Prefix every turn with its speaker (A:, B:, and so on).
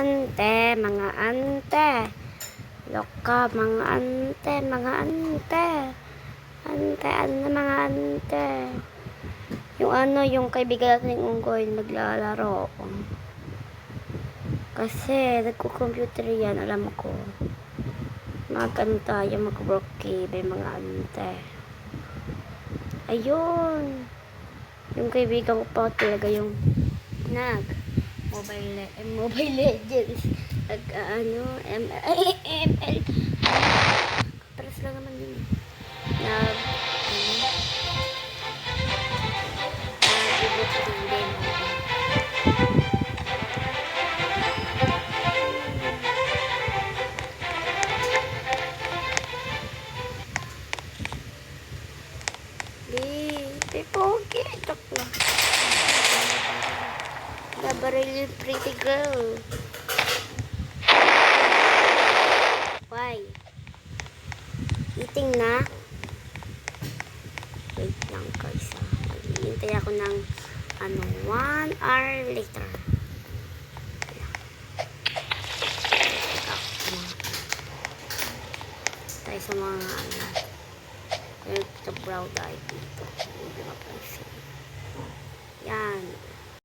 A: ante, mga ante. Loka, mga ante, mga ante. Ante, ano mga ante. Yung kaibigan natin ng unggoy naglalaro. Kasi, nagko-computer yan, alam ko. Mag-ano tayo, mag-broke mga ante. Ayun. Yung kaibigan ko pa talaga yung Mobile Legends. ML. Paras lang naman yun. Pogi, tok na. Nabaril yung pretty girl. Why? Eating na? Wait lang guys. Maghihintay ako ng 1 hour later. Tayo sa mga sa brow dye dito. Hindi mapansin. Yan.